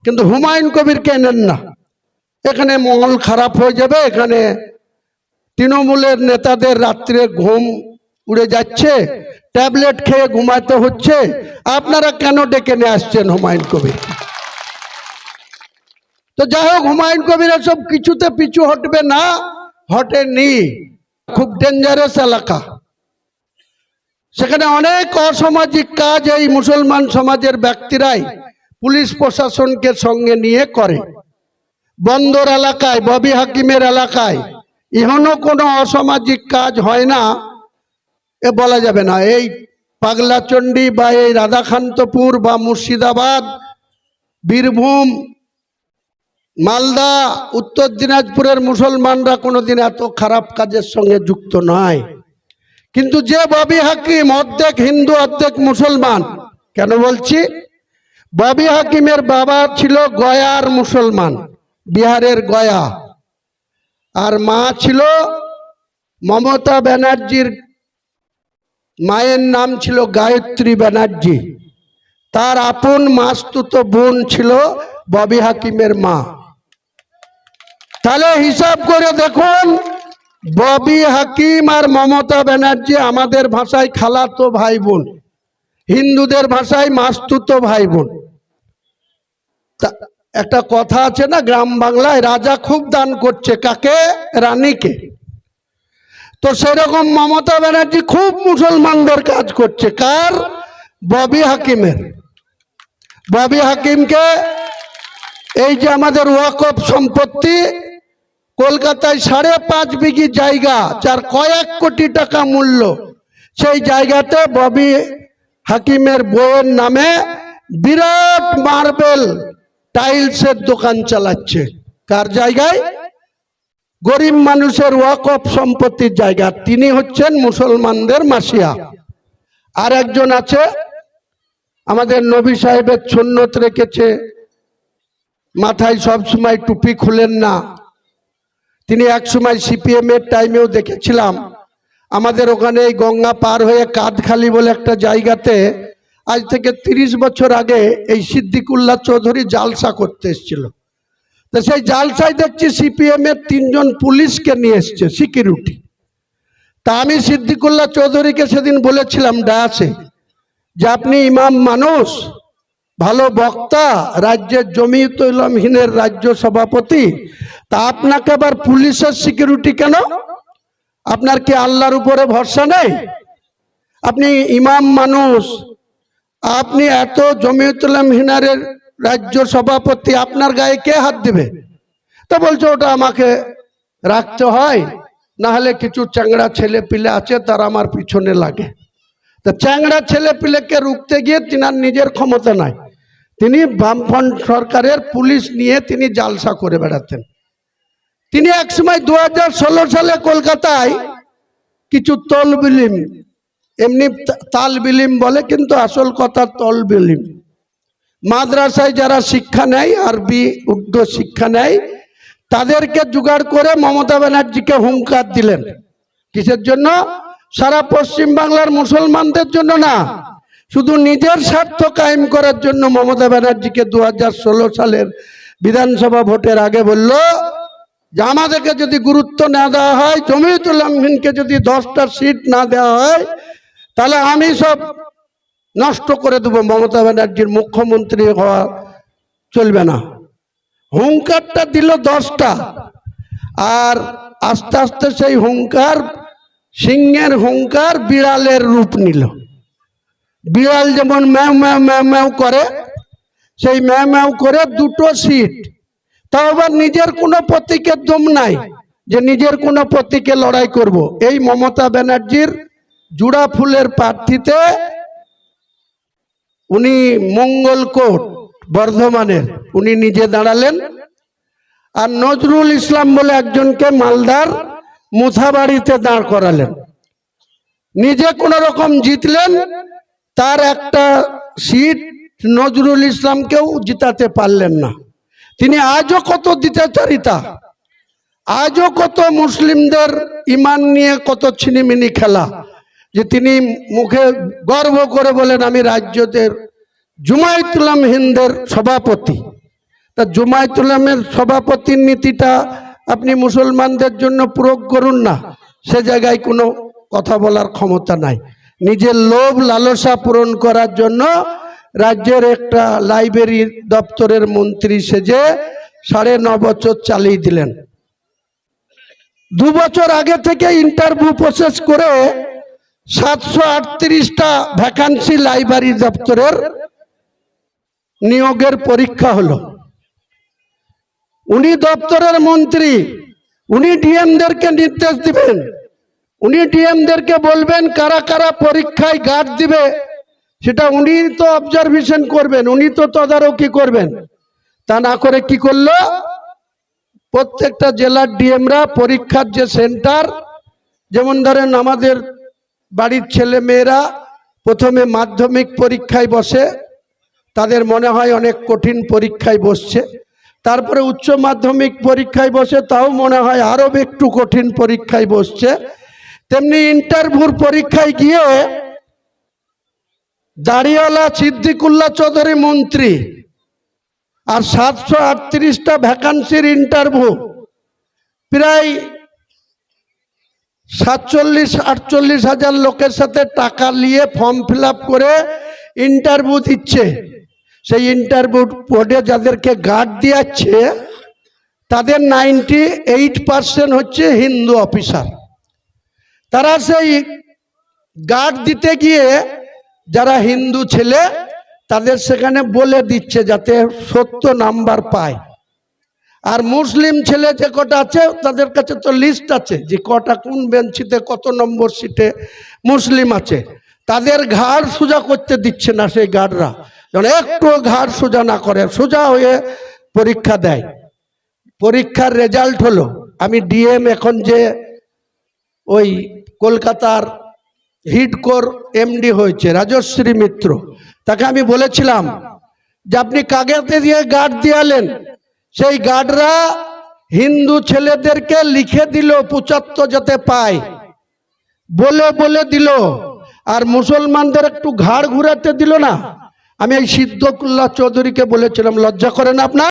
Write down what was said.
কিন্তু হুমায়ুন কবিরকে নেন না। এখানে মহল খারাপ হয়ে যাবে, এখানে তৃণমূলের নেতাদের রাত্রে ঘুম উড়ে যাচ্ছে, ট্যাবলেট খেয়ে ঘুমাতে হচ্ছে, আপনারা কেন ডেকে নিয়ে আসছেন হুমায়ুন কবির? তো যাই হোক, হুমায়ুন কবির সব কিছুতে পিছু হটবে না, হটেনি। খুব ডেঞ্জারাস এলাকা, সেখানে অনেক অসামাজিক কাজ এই মুসলমান সমাজের ব্যক্তিরাই পুলিশ প্রশাসনকে সঙ্গে নিয়ে করে। বন্দর এলাকায়, ববি হাকিমের এলাকায় এখনো কোনো অসামাজিক কাজ হয় না এ বলা যাবে না। এই পাগলাচণ্ডী বা এই রাধাকান্তপুর বা মুর্শিদাবাদ, বীরভূম, মালদা, উত্তর দিনাজপুরের মুসলমানরা কোনোদিন এত খারাপ কাজের সঙ্গে যুক্ত নয়। কিন্তু যে ববি হাকিম অর্ধেক হিন্দু অর্ধেক মুসলমান, কেন বলছি? ববি হাকিমের বাবা ছিল গয়ার মুসলমান, বিহারের গয়া, আর মা ছিল মমতা ব্যানার্জির মায়ের নাম ছিল গায়ত্রী ব্যানার্জি। তার আপন মাসতুতো বোন ছিল ববি হাকিমের মা। তাহলে হিসাব করে দেখুন, ববি হাকিম আর মমতা ব্যানার্জি আমাদের ভাষায় খালাতো ভাই বোন, হিন্দুদের ভাষায় মাসতুতো ভাই বোন। একটা কথা আছে না গ্রাম বাংলায়, রাজা খুব দান করছে, কাকে? রানীকে। তো সেরকম মমতা ব্যানার্জি খুব মুসলমানদের কাজ করছে। কার? ববি হাকিমের। ববি হাকিমকে এই যে আমাদের ওয়াকফ সম্পত্তি, কলকাতায় 5.5 বিঘি জায়গা, যার কয়েক কোটি টাকা মূল্য, সেই জায়গাতে ববি হাকিমের বউয়ের নামে বিরাট মার্বেল টাইলসের দোকান চালাচ্ছে। কার জায়গায়? গরিব মানুষের ওয়াকফ সম্পত্তির জায়গা। তিনি হচ্ছেন মুসলমানদের মাসিয়া। আর একজন আছে, আমাদের নবী সাহেবের সুন্নত রেখেছে, মাথায় সব সময় টুপি খুলেন না। তিনি এক সময় সিপিএম এর টাইমেও দেখেছিলাম, আমাদের ওখানে এই গঙ্গা পার হয়ে কাদখালি বলে একটা জায়গাতে আজ থেকে 30 বছর আগে এই সিদ্দিকুল্লাহ চৌধুরী জালসা করতে এসেছিল। তো সেই জালসায় দেখছি সিপিএম এর 3 জন পুলিশকে নিয়ে এসছে সিকিউরিটি। তা আমি সিদ্দিকুল্লাহ চৌধুরীকে সেদিন বলেছিলাম ডায়াসে যে আপনি ইমাম মানুষ, ভালো বক্তা, রাজ্যের জমিয়ত উলামাহীনের রাজ্য সভাপতি, তা আপনাকে আবার পুলিশের সিকিউরিটি কেন? আপনার কি আল্লাহর উপরে ভরসা নেই? আপনি ইমাম মানুষ, আপনি এত জমিয়ত উলামাহীনের রাজ্য সভাপতি, আপনার গায়ে কে হাত দিবে? তা বলছে ওটা আমাকে রাখতে হয়, না হলে কিছু চ্যাংড়া ছেলে পিলে আছে তারা আমার পিছনে লাগে। তা চ্যাংড়া ছেলে পিলেকে রুখতে গিয়ে তিনার নিজের ক্ষমতা নাই, তিনি বামফ্রন্ট সরকারের পুলিশ নিয়ে তিনি জালসা করে বেড়াতেন। তিনি একসময় 2016 সালে কলকাতায় কিছু তলবিলিম, এমনি তালবিলিম বলে কিন্তু আসল কথা তলবিলিম, মাদ্রাসায় যারা শিক্ষা নেয়, আরবি উর্দু শিক্ষা নেয়, তাদেরকে জোগাড় করে মমতা ব্যানার্জিকে হুঙ্কার দিলেন। কিসের জন্য? সারা পশ্চিম বাংলার মুসলমানদের জন্য না, শুধু নিজের স্বার্থ কায়েম করার জন্য মমতা ব্যানার্জিকে 2016 সালের বিধানসভা ভোটের আগে বলল যে আমাদেরকে যদি গুরুত্ব না দেওয়া হয়, জমিয়ত উলামাহীনকে যদি 10টা সিট না দেওয়া হয়, তাহলে আমি সব নষ্ট করে দেবো, মমতা ব্যানার্জির মুখ্যমন্ত্রী হওয়া চলবে না। হুঙ্কারটা দিল 10টা, আর আস্তে আস্তে সেই হুঙ্কার, সিংহের হুঙ্কার বিড়ালের রূপ নিল। বিড়াল যেমন ম্যাও ম্যাও ম্যাও ম্যাও করে, সেই ম্যাও ম্যাও করে 2টো সিট, তাও আবার নিজের কোনো প্রতীকের দম নাই যে নিজের কোনো প্রতীকে লড়াই করব। এই মমতা ব্যানার্জির জুড়া ফুলের প্রার্থীতে উনি মঙ্গলকোট বর্ধমানের উনি নিজে দাঁড়ালেন, আর নজরুল ইসলাম বলে একজনকে মালদার মুথাবাড়িতে দাঁড় করালেন। নিজে কোন রকম জিতলেন, তার একটা সিট নজরুল ইসলামকেও জিতাতে পারলেন না। তিনি আজও কত দ্বিচারিতা, আজও কত মুসলিমদের ইমান নিয়ে কত ছিনিমিনি খেলা, যে তিনি মুখে গর্ব করে বলেন আমি রাজ্যদের জমায়েত উলামাহীনদের সভাপতি। তা জমায়েত উলামার সভাপতির নীতিটা আপনি মুসলমানদের জন্য প্রয়োগ করুন না, সে জায়গায় কোনো কথা বলার ক্ষমতা নাই। নিজের লোভ লালসা পূরণ করার জন্য রাজ্যের একটা লাইব্রেরি দপ্তরের মন্ত্রী সেজে 9.5 বছর চালিয়ে দিলেন। 2 বছর আগে থেকে ইন্টারভিউ প্রসেস করে 738টা ভ্যাকান্সি লাইব্রেরি দপ্তরের নিয়োগের পরীক্ষা হলো। উনি দপ্তরের মন্ত্রী, উনি ডিএমদেরকে নির্দেশ দিবেন, উনি ডিএমদেরকে বলবেন কারা কারা পরীক্ষায় গার্ড দিবে, সেটা উনি তো অবজারভেশন করবেন, উনি তো তদারকি করবেন। তা না করে কি করলো, প্রত্যেকটা জেলার ডিএমরা পরীক্ষার যে সেন্টার, যেমন ধরেন আমাদের বাড়ির ছেলে মেয়েরা প্রথমে মাধ্যমিক পরীক্ষায় বসে, তাদের মনে হয় অনেক কঠিন পরীক্ষায় বসছে, তারপরে উচ্চ মাধ্যমিক পরীক্ষায় বসে, তাও মনে হয় আরো একটু কঠিন পরীক্ষায় বসছে, তেমনি ইন্টারভিউর পরীক্ষায় গিয়ে দাড়িওয়ালা সিদ্দিকুল্লাহ চৌধুরী মন্ত্রী আর 738টা ভ্যাকান্সির ইন্টারভিউ, প্রায় 47-48 হাজার লোকের সাথে টাকা নিয়ে ফর্ম ফিল আপ করে ইন্টারভিউ দিচ্ছে। সেই ইন্টারভিউ বোর্ডে যাদেরকে গার্ড দিয়াচ্ছে তাদের 98% হচ্ছে হিন্দু অফিসার। তারা সেই গার্ড দিতে গিয়ে যারা হিন্দু ছেলে তাদের সেখানে বলে দিচ্ছে যাতে 70 নাম্বার পায়। আর মুসলিম ছেলে যে কটা আছে তাদের কাছে তো লিস্ট আছে যে কটা কোন বেঞ্চিতে কত নম্বর সিটে মুসলিম আছে, তাদের ঘাড় সোজা করতে দিচ্ছে না সেই গার্ডরা, যেন একটু ঘাড় সোজা না করে, সোজা হয়ে পরীক্ষা দেয়। পরীক্ষার রেজাল্ট হলো, আমি ডিএম এখন যে ওই কলকাতার হিডকোর এমডি হয়েছে রাজশ্রী মিত্র, তাকে আমি বলেছিলাম যে আপনি কাগজে দিয়ে গার্ড দিয়ালেন, সেই গার্ডরা হিন্দু ছেলেদেরকে লিখে দিল 75 যাতে পায়, বলে বলে দিল, আর মুসলমানদের একটু ঘাড় ঘুরাতে দিল না। আমি এই সিদ্দিকুল্লাহ চৌধুরীকে বলেছিলাম, লজ্জা করেন আপনার?